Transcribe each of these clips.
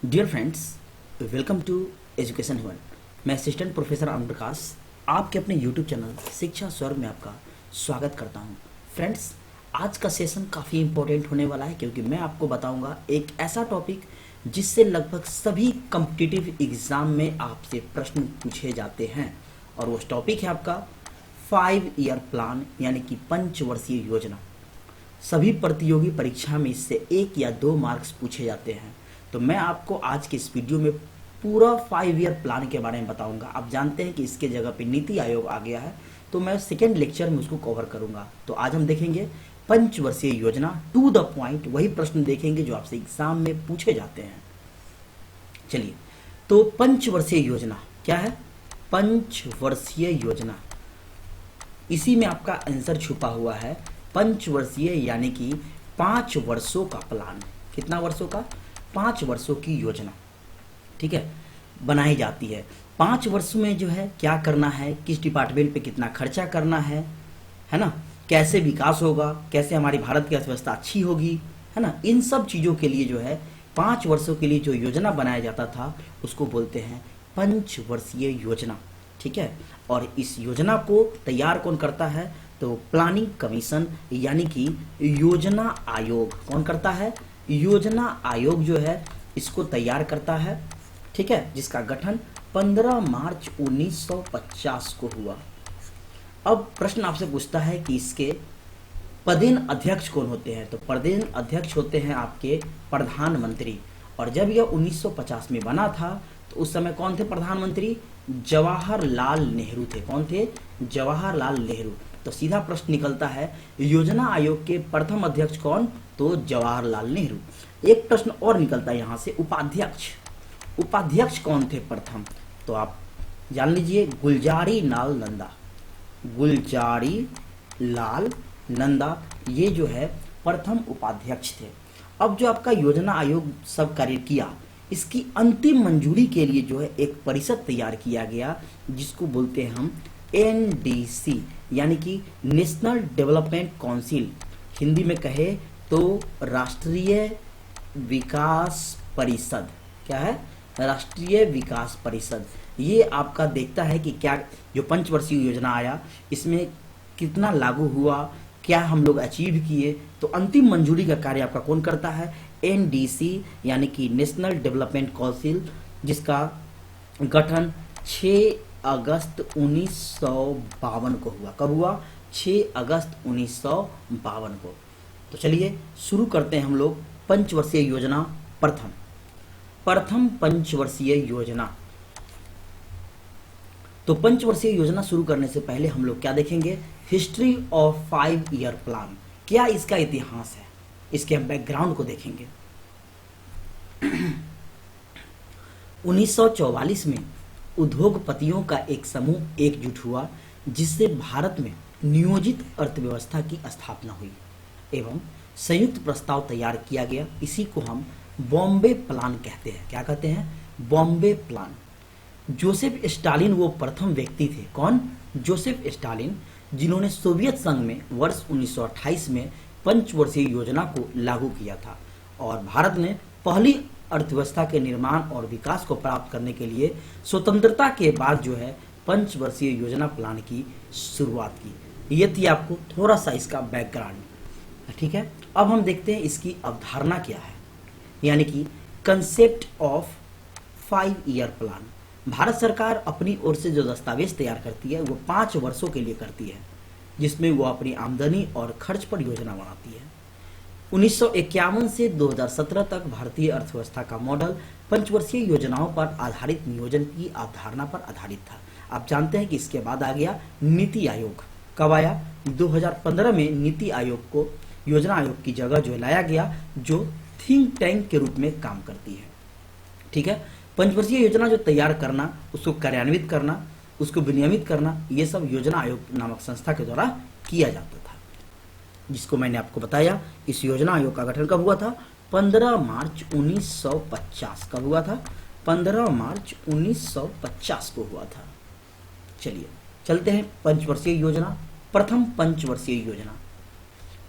Dear friends, welcome to education heaven. मैं assistant professor Arun Prakash आपके अपने यूट्यूब चैनल शिक्षा स्वर्ग में आपका स्वागत करता हूं। फ्रेंड्स, आज का सेशन काफ़ी इम्पोर्टेंट होने वाला है क्योंकि मैं आपको बताऊंगा एक ऐसा टॉपिक जिससे लगभग सभी कॉम्पिटिटिव एग्ज़ाम में आपसे प्रश्न पूछे जाते हैं, और वो टॉपिक है आपका 5 ईयर प्लान यानी कि पंचवर्षीय योजना। सभी प्रतियोगी परीक्षा में इससे 1 या 2 मार्क्स पूछे जाते हैं। तो मैं आपको आज के इस वीडियो में पूरा 5 ईयर प्लान के बारे में बताऊंगा। आप जानते हैं कि इसके जगह पे नीति आयोग आ गया है, तो मैं सेकेंड लेक्चर में उसको कवर करूंगा। तो आज हम देखेंगे पंचवर्षीय योजना, टू द पॉइंट, वही प्रश्न देखेंगे जो आपसे एग्जाम में पूछे जाते हैं। चलिए, तो पंचवर्षीय योजना क्या है? पंचवर्षीय योजना, इसी में आपका आंसर छुपा हुआ है। पंचवर्षीय यानी कि 5 वर्षों का प्लान। कितना वर्षों का? 5 वर्षों की योजना, ठीक है, बनाई जाती है। 5 वर्ष में जो है क्या करना है, किस डिपार्टमेंट पे कितना खर्चा करना है ना, कैसे विकास होगा, कैसे हमारी भारत की अर्थव्यवस्था अच्छी होगी, है ना, इन सब चीज़ों के लिए जो है 5 वर्षों के लिए जो योजना बनाया जाता था उसको बोलते हैं पंचवर्षीय योजना, ठीक है। और इस योजना को तैयार कौन करता है? तो प्लानिंग कमीशन यानी कि योजना आयोग। कौन करता है? योजना आयोग जो है इसको तैयार करता है, ठीक है, जिसका गठन 15 मार्च 1950 को हुआ। अब प्रश्न आपसे पूछता है कि इसके पदेन अध्यक्ष कौन होते हैं? तो पदेन अध्यक्ष होते हैं आपके प्रधानमंत्री। और जब यह 1950 में बना था तो उस समय कौन थे प्रधानमंत्री? जवाहरलाल नेहरू थे। कौन थे? जवाहरलाल नेहरू। तो सीधा प्रश्न निकलता है, योजना आयोग के प्रथम अध्यक्ष कौन? तो जवाहरलाल नेहरू। एक प्रश्न और निकलता है यहाँ से, उपाध्यक्ष। उपाध्यक्ष कौन थे प्रथम? तो आप जान लीजिए, गुलजारी लाल नंदा। गुलजारी लाल नंदा ये जो है प्रथम उपाध्यक्ष थे। अब जो आपका योजना आयोग सब कार्य किया, इसकी अंतिम मंजूरी के लिए जो है एक परिषद तैयार किया गया जिसको बोलते हैं हम एनडीसी यानी कि नेशनल डेवलपमेंट काउंसिल। हिंदी में कहे तो राष्ट्रीय विकास परिषद। क्या है? राष्ट्रीय विकास परिषद। ये आपका देखता है कि क्या जो पंचवर्षीय योजना आया इसमें कितना लागू हुआ, क्या हम लोग अचीव किए। तो अंतिम मंजूरी का कार्य आपका कौन करता है? एनडीसी यानी कि नेशनल डेवलपमेंट काउंसिल, जिसका गठन 6 अगस्त 1952 को हुआ। कब हुआ? 6 अगस्त 1952 को। तो चलिए शुरू करते हैं हम लोग पंचवर्षीय योजना। प्रथम पंचवर्षीय योजना। तो पंचवर्षीय योजना शुरू करने से पहले हम लोग क्या देखेंगे? History of 5 year plan. क्या इसका इतिहास है, इसके हम बैकग्राउंड को देखेंगे। 1944 में उद्योगपतियों का एक समूह एकजुट हुआ जिससे भारत में नियोजित अर्थव्यवस्था की स्थापना हुई एवं संयुक्त प्रस्ताव तैयार किया गया। इसी को हम बॉम्बे प्लान कहते हैं। क्या कहते हैं? बॉम्बे प्लान। जोसेफ स्टालिन वो प्रथम व्यक्ति थे। कौन? जोसेफ स्टालिन, जिन्होंने सोवियत संघ में वर्ष 1928 में पंचवर्षीय योजना को लागू किया था। और भारत ने पहली अर्थव्यवस्था के निर्माण और विकास को प्राप्त करने के लिए स्वतंत्रता के बाद जो है पंचवर्षीय योजना प्लान की शुरुआत की। ये थी आपको थोड़ा सा इसका बैकग्राउंड, ठीक है। अब हम देखते हैं इसकी अवधारणा क्या है, यानी कि concept of 5 year plan. Bharat सरकार अपनी ओर से जो दस्तावेज तैयार करती है वो 5 वर्षों के लिए करती है, जिसमें वो अपनी आमदनी और खर्च पर योजना बनाती है। 1951 से 2017 तक भारतीय अर्थव्यवस्था का मॉडल पंचवर्षीय योजनाओं पर आधारित नियोजन की अवधारणा पर आधारित था। आप जानते हैं कि इसके बाद आ गया नीति आयोग। कब आया? 2015 में नीति आयोग को योजना आयोग की जगह जो लाया गया, जो थिंक टैंक के रूप में काम करती है, ठीक है। पंचवर्षीय योजना जो तैयार करना, उसको कार्यान्वित करना, उसको विनियमित करना, ये सब योजना आयोग नामक संस्था के द्वारा किया जाता था, जिसको मैंने आपको बताया। इस योजना आयोग का गठन कब हुआ था? 15 मार्च 1950। कब हुआ था? 15 मार्च 1950 को हुआ था। चलिए चलते हैं पंचवर्षीय योजना। प्रथम पंचवर्षीय योजना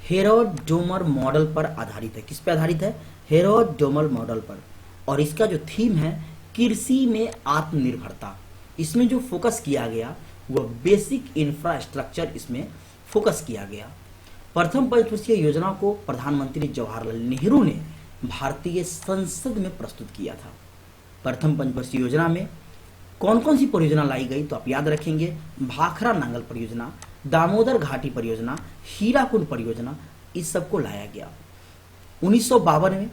हेरोड डोमर मॉडल पर आधारित है। किस पे आधारित है? हेरोड डोमर मॉडल पर। और इसका जो थीम है कृषि में आत्मनिर्भरता। इसमें जो फोकस किया गया वह बेसिक इंफ्रास्ट्रक्चर इसमें फोकस किया गया। प्रथम पंचवर्षीय योजना को प्रधानमंत्री जवाहरलाल नेहरू ने भारतीय संसद में प्रस्तुत किया था। प्रथम पंचवर्षीय योजना में कौन कौन सी परियोजना लाई गई तो आप याद रखेंगे, भाखड़ा नांगल परियोजना, दामोदर घाटी परियोजना, हीराकुंड परियोजना, इस सबको लाया गया। 1952 में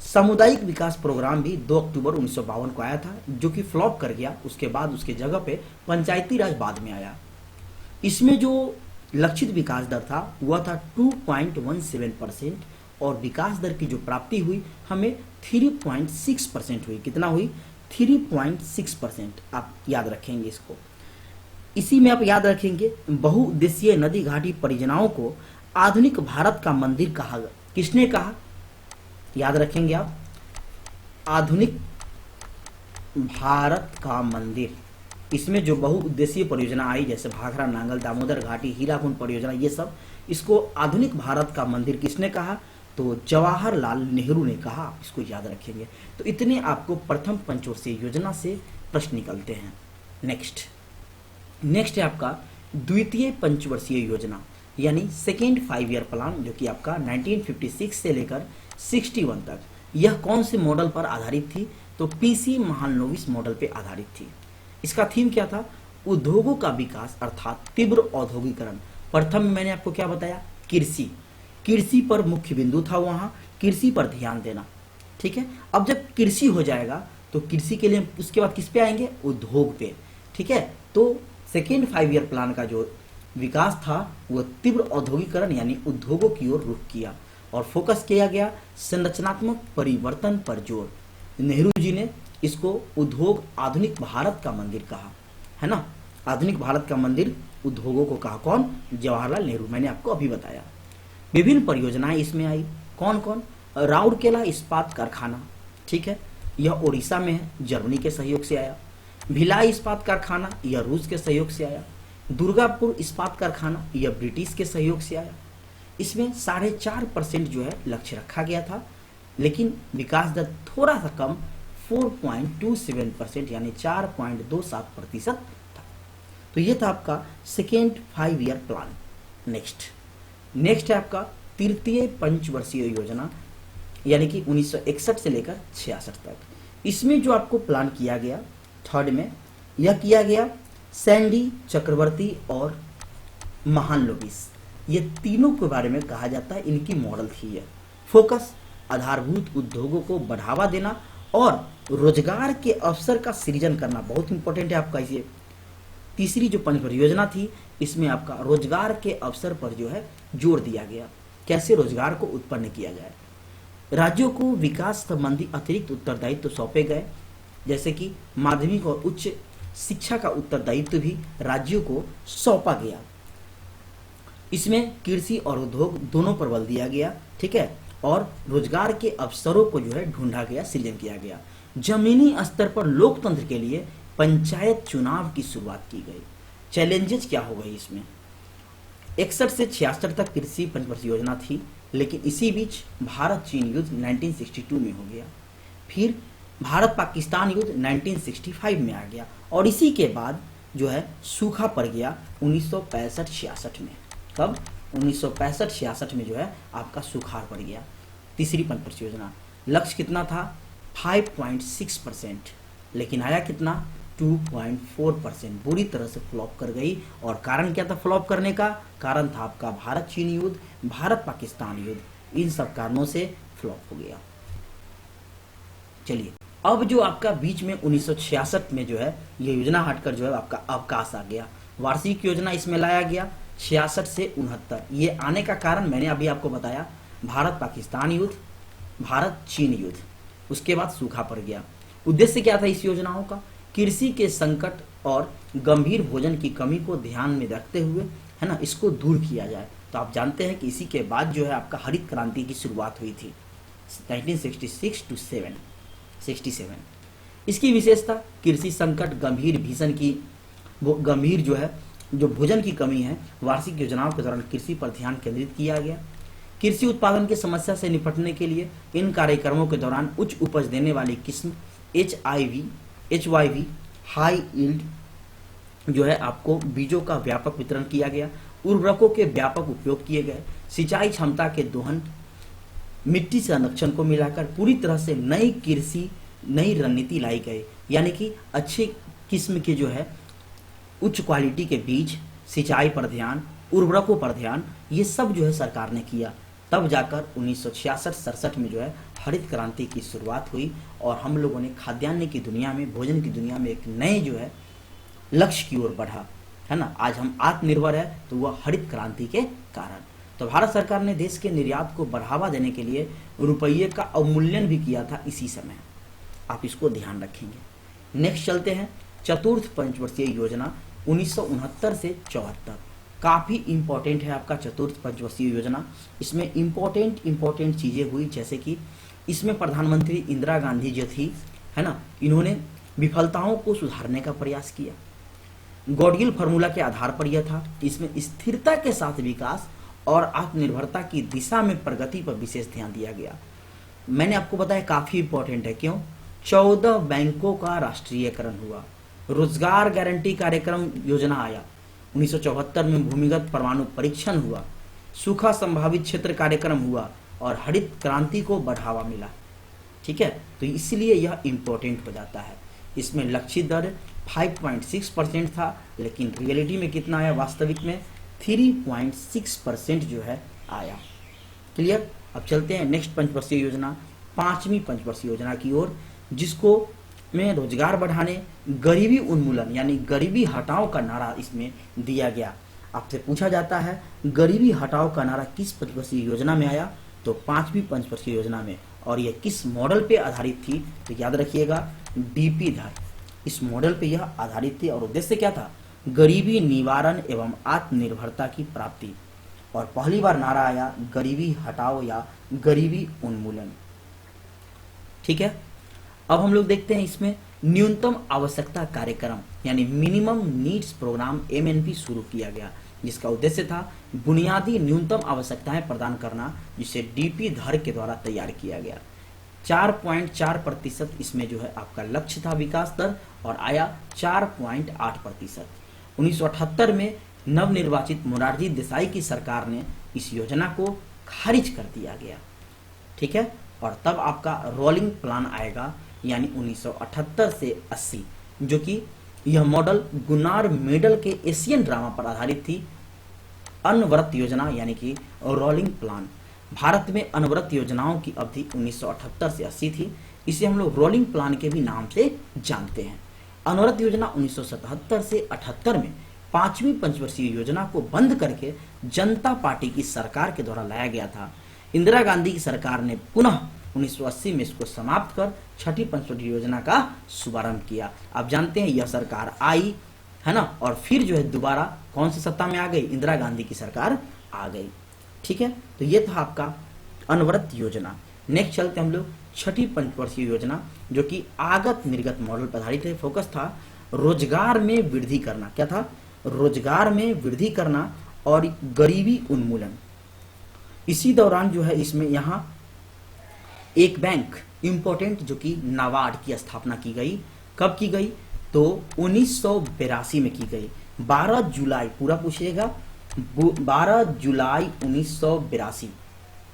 सामुदायिक विकास प्रोग्राम भी 2 अक्टूबर 1952 को आया था, जो कि फ्लॉप कर गया। उसके बाद उसके जगह पे पंचायती राज बाद में आया। इसमें जो लक्षित विकास दर था वह था 2.17% और विकास दर की जो प्राप्ति हुई हमें 3.6% हुई। कितना हुई? 3.6%। आप याद रखेंगे इसको। इसी में आप याद रखेंगे बहुउद्देशीय नदी घाटी परियोजनाओं को आधुनिक भारत का मंदिर कहा। किसने कहा? याद रखेंगे आप, आधुनिक भारत का मंदिर। इसमें जो बहुउद्देशीय परियोजना आई जैसे भाखड़ा नांगल, दामोदर घाटी, हीराकुंड परियोजना, ये सब, इसको आधुनिक भारत का मंदिर किसने कहा? तो जवाहरलाल नेहरू ने कहा। इसको याद रखेंगे। तो इतने आपको प्रथम पंचवर्षीय योजना से प्रश्न निकलते हैं। नेक्स्ट है आपका द्वितीय पंचवर्षीय योजना यानी सेकेंड 5 ईयर प्लान, जो कि आपका 1956 से लेकर 61 तक। यह कौन से मॉडल पर आधारित थी? तो पीसी महालनोबिस मॉडल पे आधारित थी। इसका थीम क्या था? उद्योगों का विकास अर्थात तीव्र औद्योगिकरण। प्रथम में मैंने आपको क्या बताया? कृषि पर मुख्य बिंदु था, वहां कृषि पर ध्यान देना। ठीक है। अब जब कृषि हो जाएगा तो कृषि के लिए उसके बाद किस पे आएंगे? उद्योग पे। ठीक है। तो सेकेंड 5 ईयर प्लान का जो विकास था वह तीव्र औद्योगिकरण यानी उद्योगों की ओर रुख किया और फोकस किया गया संरचनात्मक परिवर्तन पर जोर। नेहरू जी ने इसको उद्योग आधुनिक भारत का मंदिर कहा, है ना। आधुनिक भारत का मंदिर उद्योगों को कहा। कौन? जवाहरलाल नेहरू। मैंने आपको अभी बताया। विभिन्न परियोजनाएं इसमें आई। कौन कौन? राउरकेला इस्पात कारखाना, ठीक है, यह उड़ीसा में है, जर्मनी के सहयोग से आया। भिलाई इस्पात कारखाना, यह रूस के सहयोग से आया। दुर्गापुर इस्पात कारखाना, यह ब्रिटिश के सहयोग से आया। इसमें 4.5% जो है लक्ष्य रखा गया था, लेकिन विकास दर थोड़ा सा कम 4.27% यानी 4.27% था। तो ये था आपका सेकेंड 5 ईयर प्लान। नेक्स्ट है आपका तृतीय पंचवर्षीय योजना यानी कि 1961 से लेकर 66 तक। इसमें जो आपको प्लान किया गया थर्ड में, यह किया गया सैंडी, चक्रवर्ती और महालनोबिस, ये तीनों के बारे में कहा जाता है। इनकी मॉडल थी यह। फोकस आधारभूत उद्योगों को बढ़ावा देना और रोजगार के अवसर का सृजन करना बहुत इंपॉर्टेंट है आपका। इसे तीसरी जो पंच परियोजना थी इसमें आपका रोजगार के अवसर पर जो है जोर दिया गया, कैसे रोजगार को उत्पन्न किया जाए। राज्यों को विकास संबंधी अतिरिक्त उत्तरदायित्व सौंपे गए, जैसे कि माध्यमिक और उच्च शिक्षा का उत्तरदायित्व भी राज्यों को सौंपा गया। इसमें कृषि और उद्योग दोनों पर बल दिया गया, ठीक है, और रोजगार के अवसरों को जो है ढूंढा गया, सृजन किया गया। जमीनी स्तर पर लोकतंत्र के लिए पंचायत चुनाव की शुरुआत की गई। चैलेंजेस क्या हो गई इसमें? 61 से 66 तक कृषि पंचवर्षीय योजना थी, लेकिन इसी बीच भारत चीन युद्ध 1962 में हो गया। फिर भारत पाकिस्तान युद्ध 1965 में आ गया और इसी के बाद जो है सूखा पड़ गया 1965-66 में। कब? 1965-66 में जो है आपका सुखाड़ पड़ गया। तीसरी पंचवर्षीय योजना लक्ष्य कितना था? 5.6%, लेकिन आया कितना? 2.4%। बुरी तरह से फ्लॉप कर गई। और कारण क्या था फ्लॉप करने का? कारण था आपका भारत चीन युद्ध, भारत पाकिस्तान युद्ध, इन सब कारणों से फ्लॉप हो गया। चलिए, अब जो आपका बीच में 1966 में जो है ये योजना हटकर जो है आपका अवकाश आ गया। वार्षिक योजना इसमें लाया गया 66 से 69। ये आने का कारण मैंने अभी आपको बताया, भारत पाकिस्तान युद्ध, भारत चीन युद्ध, उसके बाद सूखा पड़ गया। उद्देश्य क्या था इस योजनाओं का? कृषि के संकट और गंभीर भोजन की कमी को ध्यान में रखते हुए, है ना, इसको दूर किया जाए। तो आप जानते हैं कि इसी के बाद जो है आपका हरित क्रांति की शुरुआत हुई थी 1966 to 67। इसकी विशेषता कृषि संकट, गंभीर जो है जो भोजन की कमी है, वार्षिक योजनाओं के दौरान कृषि पर ध्यान केंद्रित किया गया। कृषि उत्पादन की समस्या से निपटने के लिए इन कार्यक्रमों के दौरान उच्च उपज देने वाली किस्म HYV हाई यील्ड जो है आपको बीजों का व्यापक वितरण किया गया, उर्वरकों के व्यापक उपयोग किए गए, सिंचाई क्षमता के दोहन, मिट्टी संरक्षण को मिलाकर पूरी तरह से नई रणनीति लाई गई। यानी कि अच्छे किस्म के जो है उच्च क्वालिटी के बीज, सिंचाई पर ध्यान, उर्वरकों पर ध्यान, ये सब जो है सरकार ने किया। तब जाकर 1966-67 में जो है हरित क्रांति की शुरुआत हुई और हम लोगों ने खाद्यान्न की दुनिया में, भोजन की दुनिया में एक नए जो है लक्ष्य की ओर बढ़ा, है ना। आज हम आत्मनिर्भर है तो वह हरित क्रांति के कारण। तो भारत सरकार ने देश के निर्यात को बढ़ावा देने के लिए रुपये का अवमूल्यन भी किया था इसी समय, आप इसको ध्यान रखेंगे। नेक्स्ट चलते हैं, चतुर्थ पंचवर्षीय योजना 1969 से 74, काफी इंपॉर्टेंट है आपका चतुर्थ पंचवर्षीय योजना। इसमें इंपॉर्टेंट चीजें हुई, जैसे कि इसमें प्रधानमंत्री इंदिरा गांधी जो थी, है ना, इन्होंने विफलताओं को सुधारने का प्रयास किया। गॉडगिल फार्मूला के आधार पर यह था। इसमें स्थिरता के साथ विकास और आत्मनिर्भरता की दिशा में प्रगति पर विशेष ध्यान दिया गया। मैंने आपको बताया काफी इंपॉर्टेंट है, क्यों? 14 बैंकों का राष्ट्रीयकरण हुआ, रोजगार गारंटी कार्यक्रम योजना आया, 1974 में भूमिगत परमाणु परीक्षण हुआ, सूखा संभावित क्षेत्र कार्यक्रम हुआ और हरित क्रांति को बढ़ावा मिला। ठीक है, तो इसलिए यह इंपॉर्टेंट हो जाता है। इसमें लक्षित दर 5.6% था, लेकिन रियलिटी में कितना आया? वास्तविक में 3.6% जो है आया। क्लियर? अब चलते हैं नेक्स्ट पंचवर्षीय योजना, पांचवी पंचवर्षीय योजना की ओर, जिसको में रोजगार बढ़ाने, गरीबी उन्मूलन यानी गरीबी हटाओ का नारा इसमें दिया गया। आपसे पूछा जाता है गरीबी हटाओ का नारा किस पंचवर्षीय योजना में आया? तो पांचवी पंचवर्षीय योजना में। और यह किस मॉडल पे आधारित थी? तो याद रखिएगा, डीपी धर, इस मॉडल पे यह आधारित थी। और उद्देश्य क्या था? गरीबी निवारण एवं आत्मनिर्भरता की प्राप्ति। और पहली बार नारा आया गरीबी हटाओ या गरीबी उन्मूलन। ठीक है, अब हम लोग देखते हैं इसमें न्यूनतम आवश्यकता कार्यक्रम यानी मिनिमम नीड्स प्रोग्राम MNP शुरू किया गया, जिसका उद्देश्य था बुनियादी न्यूनतम आवश्यकताएं प्रदान करना, जिसे डीपी धर के द्वारा तैयार किया गया। 4.4% इसमें जो है आपका लक्ष्य था विकास दर, और आया 4.8%। 1978 में नवनिर्वाचित मोरारजी देसाई की सरकार ने इस योजना को खारिज कर दिया गया। ठीक है, और तब आपका रोलिंग प्लान आएगा, यानी 1978 से 80, जो कि यह मॉडल गुनार मेडल के एशियन ड्रामा पर आधारित थी। अनवरत योजना यानी कि रोलिंग प्लान। भारत में अनवरत योजनाओं की अवधि 1978 से 80 थी। इसे हम लोग रोलिंग प्लान के भी नाम से जानते हैं। अनवरत योजना 1977 से 78 में पांचवी पंचवर्षीय योजना को बंद करके जनता पार्टी की सरकार के द्वारा लाया गया था। इंदिरा गांधी की सरकार ने पुनः 1980 में इसको समाप्त कर छठी पंचवर्षीय योजना का शुभारंभ किया। आप जानते हैं यह सरकार आई, है ना, और फिर जो है दोबारा कौन सी सत्ता में आ गई? इंदिरा गांधी की सरकार आ गई। ठीक है, तो ये था आपका अनवरत योजना। नेक्स्ट चलते हम लोग छठी पंचवर्षीय योजना, जो कि आगत निर्गत मॉडल पर आधारित है। फोकस था रोजगार में वृद्धि करना। क्या था? रोजगार में वृद्धि करना और गरीबी उन्मूलन। इसी दौरान जो है इसमें यहाँ एक बैंक इंपॉर्टेंट जो कि नाबार्ड की स्थापना की गई। कब की गई? तो 1982 में की गई। 12 जुलाई, पूरा पूछिएगा, 12 जुलाई 1982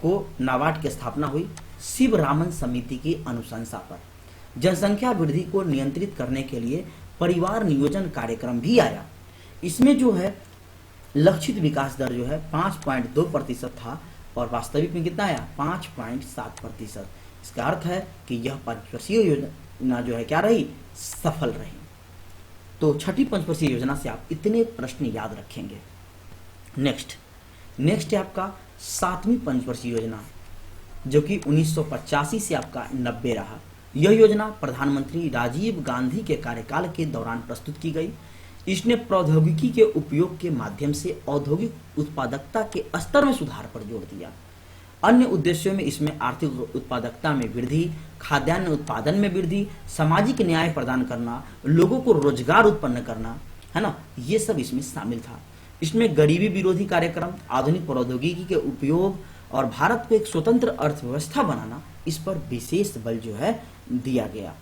को नाबार्ड की स्थापना हुई शिवरामन समिति की अनुशंसा पर। जनसंख्या वृद्धि को नियंत्रित करने के लिए परिवार नियोजन कार्यक्रम भी आया। इसमें जो है लक्षित विकास दर जो है 5.2% था और वास्तविक में कितना आया? 5.7%। इसका अर्थ है कि यह पंचवर्षीय योजना जो है क्या रही? सफल रही। तो छठी पंचवर्षीय योजना से आप इतने प्रश्न याद रखेंगे। नेक्स्ट है आपका सातवीं पंचवर्षीय योजना, जो कि 1985 से आपका 90 रहा। यह योजना प्रधानमंत्री राजीव गांधी के कार्यकाल के दौरान प्रस्तुत की गई। इसने प्रौद्योगिकी के उपयोग के माध्यम से औद्योगिक उत्पादकता के स्तर में सुधार पर जोर दिया। अन्य उद्देश्यों में इसमें आर्थिक उत्पादकता में वृद्धि, खाद्यान्न उत्पादन में वृद्धि, सामाजिक न्याय प्रदान करना, लोगों को रोजगार उत्पन्न करना, है ना, ये सब इसमें शामिल था। इसमें गरीबी विरोधी कार्यक्रम, आधुनिक प्रौद्योगिकी के उपयोग, और भारत को एक स्वतंत्र अर्थव्यवस्था बनाना, इस पर विशेष बल जो है दिया गया।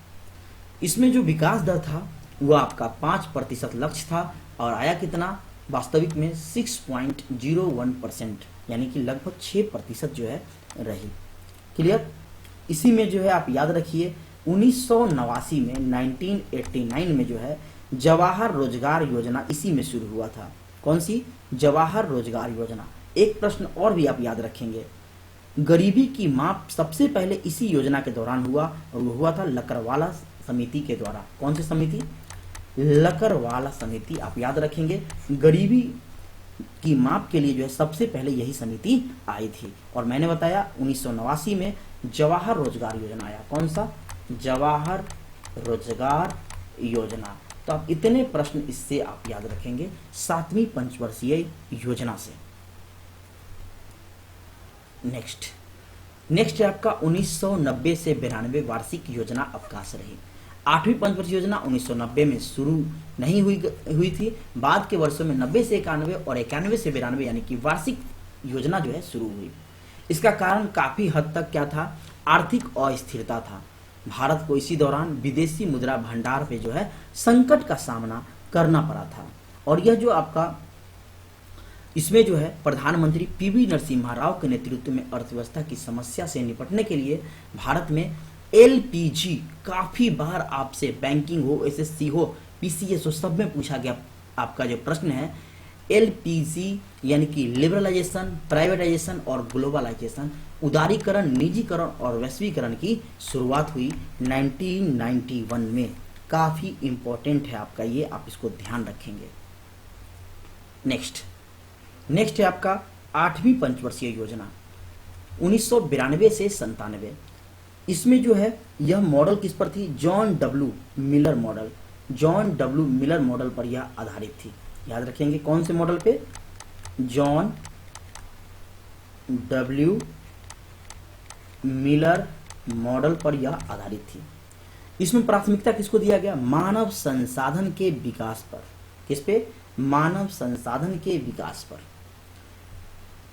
इसमें जो विकास दर था वह आपका 5% लक्ष्य था और आया कितना, वास्तविक में 6.01%, यानी कि लगभग 6% जो है रही। क्लियर। इसी में जो है आप याद रखिए 1989 में 1989 में जो है जवाहर रोजगार योजना इसी में शुरू हुआ था। कौन सी? जवाहर रोजगार योजना। एक प्रश्न और भी आप याद रखेंगे, गरीबी की माप सबसे पहले इसी योजना के दौरान हुआ और वो हुआ था लकड़वाला समिति के द्वारा। कौन सी समिति? लकड़वाला समिति। आप याद रखेंगे गरीबी की माप के लिए जो है सबसे पहले यही समिति आई थी। और मैंने बताया 1989 में जवाहर रोजगार योजना आया। कौन सा? जवाहर रोजगार योजना। तो आप इतने प्रश्न इससे आप याद रखेंगे 7वीं पंचवर्षीय योजना से। नेक्स्ट है आपका 1990 से 92 वार्षिक योजना अवकाश रही। 8वीं पंचवर्षीय योजना 1990 में शुरू नहीं हुई थी। बाद के वर्षों में 90 से 91 और 91 से 92 यानी कि वार्षिक योजना जो है शुरू हुई। इसका कारण काफी हद तक क्या था? आर्थिक अस्थिरता था। भारत को इसी दौरान विदेशी मुद्रा भंडार पे जो है संकट का सामना करना पड़ा था। और यह जो आपका इसमें जो है प्रधानमंत्री पीवी नरसिम्हा राव के नेतृत्व में अर्थव्यवस्था की समस्या से निपटने के लिए भारत में एलपीजी, काफी बार आपसे बैंकिंग हो, एसएससी हो, पीसीएस हो, सब में पूछा गया आपका जो प्रश्न है एलपीजी यानी कि लिबरलाइजेशन, प्राइवेटाइजेशन और ग्लोबलाइजेशन, उदारीकरण, निजीकरण और वैश्वीकरण की शुरुआत हुई 1991 में। काफी इंपॉर्टेंट है आपका ये, आप इसको ध्यान रखेंगे। नेक्स्ट है आपका 8वीं पंचवर्षीय योजना 1992 से 97। इसमें जो है यह मॉडल किस पर थी? John W Miller model. John W Miller model पर यह आधारित थी। याद रखेंगे कौन से मॉडल पे? जॉन डब्ल्यू मिलर मॉडल पर यह आधारित थी। इसमें प्राथमिकता किसको दिया गया? मानव संसाधन के विकास पर। किस पे? मानव संसाधन के विकास पर।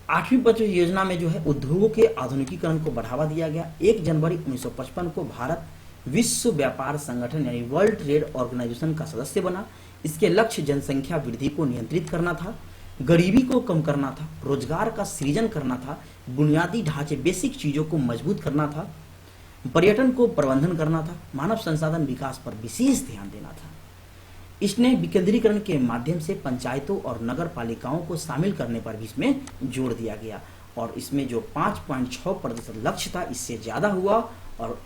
8वीं पंचवर्षीय योजना में जो है उद्योगों के आधुनिकीकरण को बढ़ावा दिया गया। 1 जनवरी 1955 को भारत विश्व व्यापार संगठन यानी वर्ल्ड ट्रेड ऑर्गेनाइजेशन का सदस्य बना। इसके लक्ष्य जनसंख्या वृद्धि को नियंत्रित करना था, गरीबी को कम करना था, रोजगार का सृजन करना था, बुनियादी ढांचे बेसिक चीजों को मजबूत करना था, पर्यटन को प्रबंधन करना था, मानव संसाधन विकास पर विशेष ध्यान देना था। इसने विकेंद्रीकरण के माध्यम से पंचायतों और नगर पालिकाओं को शामिल करने पर भी इसमें जोर दिया गया। और इसमें जो 5.6% लक्ष्य था इससे ज्यादा हुआ और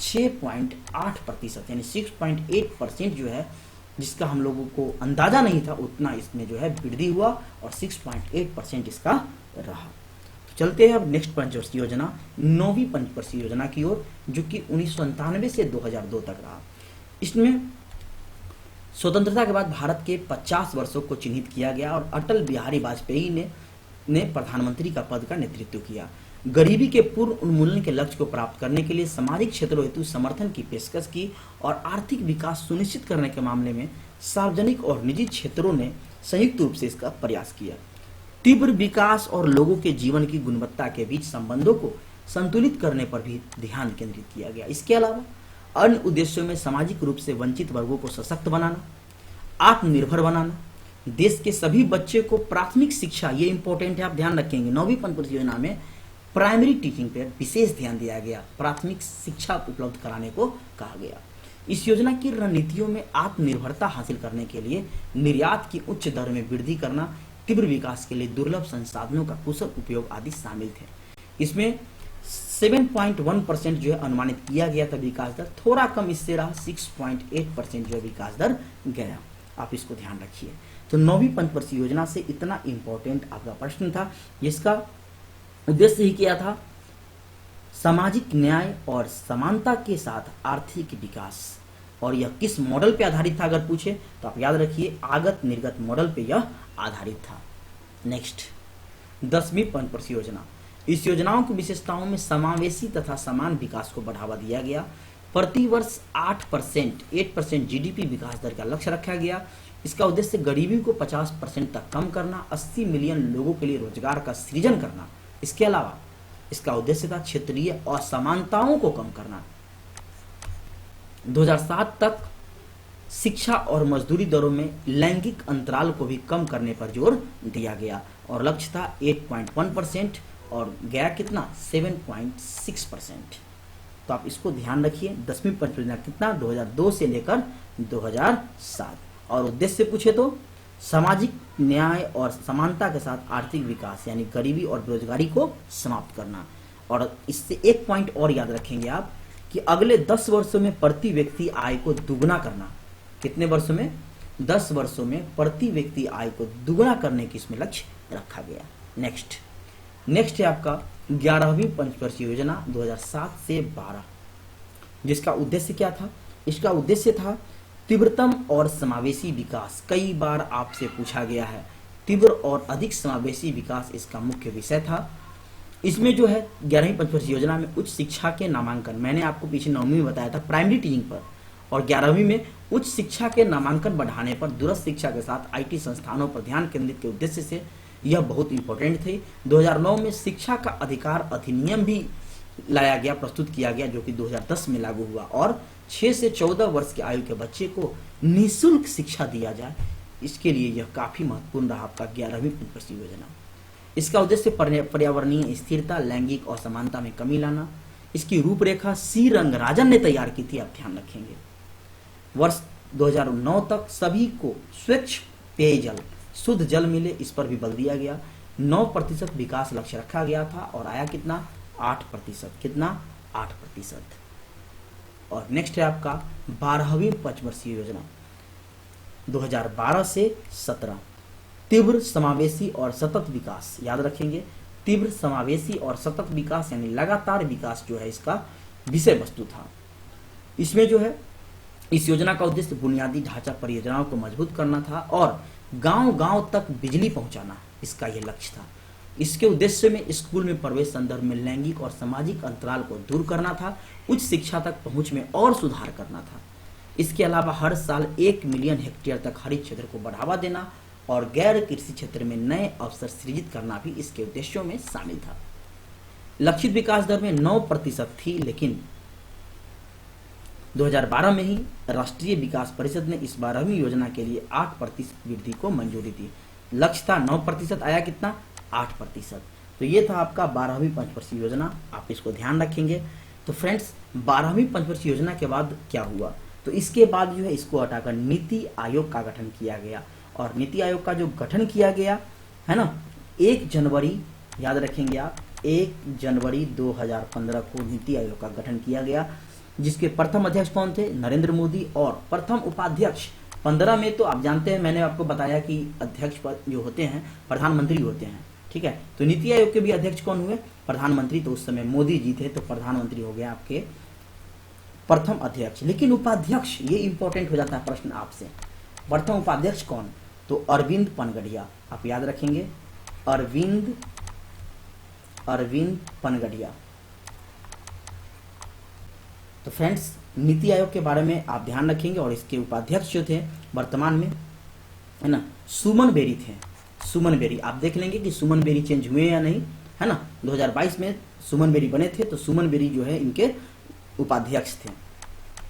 6.8% यानी 6.8% जो है जिसका हम लोगों को अंदाजा नहीं था उतना इसमें जो है वृद्धि हुआ और 6.8% इसका रहा। तो चलते हैं अब नेक्स्ट पंचवर्षीय योजना 9वीं पंचवर्षीय योजना की ओर, जो कि 1997 से 2002 तक रहा। इसमें स्वतंत्रता के बाद भारत के 50 वर्षों को चिन्हित किया गया और अटल बिहारी वाजपेयी ने प्रधानमंत्री का पद का नेतृत्व किया। गरीबी के पूर्ण उन्मूलन के लक्ष्य को प्राप्त करने के लिए सामाजिक क्षेत्रों हेतु समर्थन की पेशकश की और आर्थिक विकास सुनिश्चित करने के मामले में सार्वजनिक और निजी क्षेत्रों ने संयुक्त रूप से इसका प्रयास किया। तीव्र विकास और लोगों के जीवन की गुणवत्ता के बीच संबंधों को संतुलित करने पर भी ध्यान केंद्रित किया गया। इसके अलावा अन्य उद्देश्यों में सामाजिक रूप से वंचित वर्गों को सशक्त बनाना, आत्मनिर्भर बनाना, देश के सभी बच्चे को प्राथमिक शिक्षा, ये इंपॉर्टेंट है आप ध्यान रखेंगे, 9वीं पंचवर्षीय योजना में प्राइमरी टीचिंग पर विशेष ध्यान दिया गया, प्राथमिक शिक्षा उपलब्ध कराने को कहा गया। इस योजना की रणनीतियों में आत्मनिर्भरता हासिल करने के लिए निर्यात की उच्च दर में वृद्धि करना, तीव्र विकास के लिए दुर्लभ संसाधनों का कुशल उपयोग आदि शामिल थे। इसमें 7.1% जो है अनुमानित किया गया था विकास दर, थोड़ा कम इससे रहा, 6.8% जो विकास दर गया। आप इसको ध्यान रखिए। तो 9वीं पंचवर्षीय योजना से इतना इंपॉर्टेंट आपका प्रश्न था, जिसका उद्देश्य ही क्या था? सामाजिक न्याय और समानता के साथ आर्थिक विकास। और यह किस मॉडल पे आधारित था अगर पूछे तो आप याद रखिए आगत निर्गत मॉडल पे यह आधारित था। नेक्स्ट 10वीं पंचवर्षीय योजना। इस योजनाओं की विशेषताओं में समावेशी तथा समान विकास को बढ़ावा दिया गया। प्रति वर्ष 8% जीडीपी विकास दर का लक्ष्य रखा गया। इसका उद्देश्य गरीबी को 50% तक कम करना, 80 मिलियन लोगों के लिए रोजगार का सृजन करना, इसके अलावा इसका उद्देश्य था क्षेत्रीय असमानताओं को कम करना। 2007 तक शिक्षा और मजदूरी दरों में लैंगिक अंतराल को भी कम करने पर जोर दिया गया और लक्ष्य था 8.1% और गया कितना 7.6%। तो आप इसको ध्यान रखिए। 10वीं पंचवटी कितना 2002 से लेकर 2007। और उद्देश्य पूछे तो सामाजिक न्याय और समानता के साथ आर्थिक विकास यानी गरीबी और बेरोजगारी को समाप्त करना। और इससे एक पॉइंट और याद रखेंगे आप कि अगले 10 वर्षों में प्रति व्यक्ति आय को दुगना करना। कितने वर्षों में? 10 वर्षों में प्रति व्यक्ति आय को दुगना करने की इसमें लक्ष्य रखा गया। नेक्स्ट है आपका 11वीं पंचवर्षीय योजना 2007 से 12, जिसका उद्देश्य क्या था? इसका उद्देश्य था तीव्रतम और समावेशी विकास। कई बार आपसे पूछा गया है, तीव्र और अधिक समावेशी विकास इसका मुख्य विषय था। इसमें जो है 11वीं पंचवर्षीय योजना में उच्च शिक्षा के नामांकन, मैंने आपको पीछे 9वीं में बताया था प्राइमरी टीचिंग पर, और 11वीं में उच्च शिक्षा के नामांकन बढ़ाने पर दूरस्थ शिक्षा के साथ आईटी संस्थानों पर ध्यान केंद्रित के उद्देश्य से यह बहुत इंपॉर्टेंट थे। 2009 में शिक्षा का अधिकार अधिनियम भी लाया गया, प्रस्तुत किया गया, जो कि 2010 में लागू हुआ और 6 से 14 वर्ष की आयु के बच्चे को निःशुल्क शिक्षा दिया जाए। इसके लिए यह काफी महत्वपूर्ण रहा आपका 11वीं पंचवर्षीय योजना। इसका उद्देश्य पर्यावरणीय स्थिरता, लैंगिक असमानता में कमी लाना। इसकी रूपरेखा सी रंगराजन ने तैयार की थी, आप ध्यान रखेंगे। वर्ष 2009 तक सभी को स्वच्छ पेयजल, शुद्ध जल मिले, इस पर भी बल दिया गया। 9% विकास लक्ष्य रखा गया था और आया कितना 8%। कितना 8%। और नेक्स्ट है आपका 12वीं पंचवर्षीय योजना 2012 से 17, तीव्र समावेशी और सतत विकास। याद रखेंगे, तीव्र समावेशी और सतत विकास यानी लगातार विकास जो है इसका विषय वस्तु था। इसमें जो है इस योजना का उद्देश्य बुनियादी ढांचा परियोजनाओं को मजबूत करना था और गांव-गांव तक बिजली पहुंचाना, इसका यह लक्ष्य था। इसके उद्देश्य में स्कूल में प्रवेश संदर्भ में लैंगिक और सामाजिक अंतराल को दूर करना था, उच्च शिक्षा तक पहुंच में और सुधार करना था। इसके अलावा हर साल 1 मिलियन हेक्टेयर तक हरित क्षेत्र को बढ़ावा देना और गैर कृषि क्षेत्र में नए अवसर सृजित करना भी इसके उद्देश्यों में शामिल था। लक्षित विकास दर में 9% थी, लेकिन 2012 में ही राष्ट्रीय विकास परिषद ने इस 12वीं योजना के लिए 8% वृद्धि को मंजूरी दी। लक्ष्य था 9%, आया कितना 8%। तो ये था आपका 12वीं पंचवर्षीय योजना, आप इसको ध्यान रखेंगे। तो फ्रेंड्स 12वीं पंचवर्षीय योजना के बाद क्या हुआ? तो इसके बाद जो है इसको हटाकर नीति आयोग का गठन किया गया और नीति आयोग का जो गठन किया गया है ना 1 जनवरी, याद रखेंगे आप, 1 जनवरी 2015 को नीति आयोग का गठन किया गया, जिसके प्रथम अध्यक्ष कौन थे? नरेंद्र मोदी। और प्रथम उपाध्यक्ष 15 में तो आप जानते हैं, मैंने आपको बताया कि अध्यक्ष पद जो होते हैं प्रधानमंत्री होते हैं, ठीक है। तो नीति आयोग के भी अध्यक्ष कौन हुए? प्रधानमंत्री। तो उस समय मोदी जी थे, तो प्रधानमंत्री हो गया आपके प्रथम अध्यक्ष। लेकिन उपाध्यक्ष, ये इंपॉर्टेंट हो जाता है प्रश्न आपसे, प्रथम उपाध्यक्ष कौन? तो अरविंद पनगड़िया, आप याद रखेंगे, अरविंद पनगड़िया। तो फ्रेंड्स नीति आयोग के बारे में आप ध्यान रखेंगे। और इसके उपाध्यक्ष जो थे वर्तमान में, है ना, सुमन बेरी थे। सुमन बेरी, आप देख लेंगे कि सुमन बेरी चेंज हुए या नहीं, है ना। 2022 में सुमन बेरी बने थे, तो सुमन बेरी जो है इनके उपाध्यक्ष थे।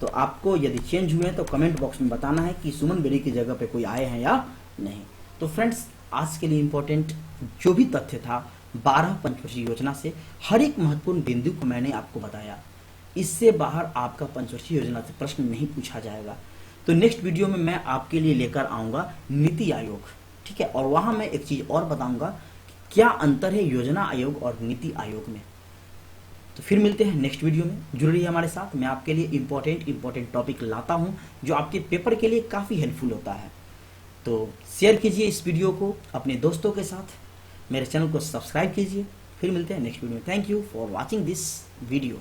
तो आपको यदि चेंज हुए हैं तो कमेंट बॉक्स में बताना है कि सुमन बेरी की जगह पे कोई आए हैं या नहीं। तो फ्रेंड्स आज के लिए इंपॉर्टेंट जो भी तथ्य था 12 पंचवर्षीय योजना से, हर एक महत्वपूर्ण बिंदु को मैंने आपको बताया। इससे बाहर आपका पंचवर्षीय योजना से प्रश्न नहीं पूछा जाएगा। तो नेक्स्ट वीडियो में मैं आपके लिए लेकर आऊँगा नीति आयोग, ठीक है। और वहाँ मैं एक चीज़ और बताऊँगा क्या अंतर है योजना आयोग और नीति आयोग में। तो फिर मिलते हैं नेक्स्ट वीडियो में, जुड़ रहिए हमारे साथ। मैं आपके लिए इंपॉर्टेंट टॉपिक लाता हूँ जो आपके पेपर के लिए काफ़ी हेल्पफुल होता है। तो शेयर कीजिए इस वीडियो को अपने दोस्तों के साथ, मेरे चैनल को सब्सक्राइब कीजिए। फिर मिलते हैं नेक्स्ट वीडियो में। Thank you for watching this video.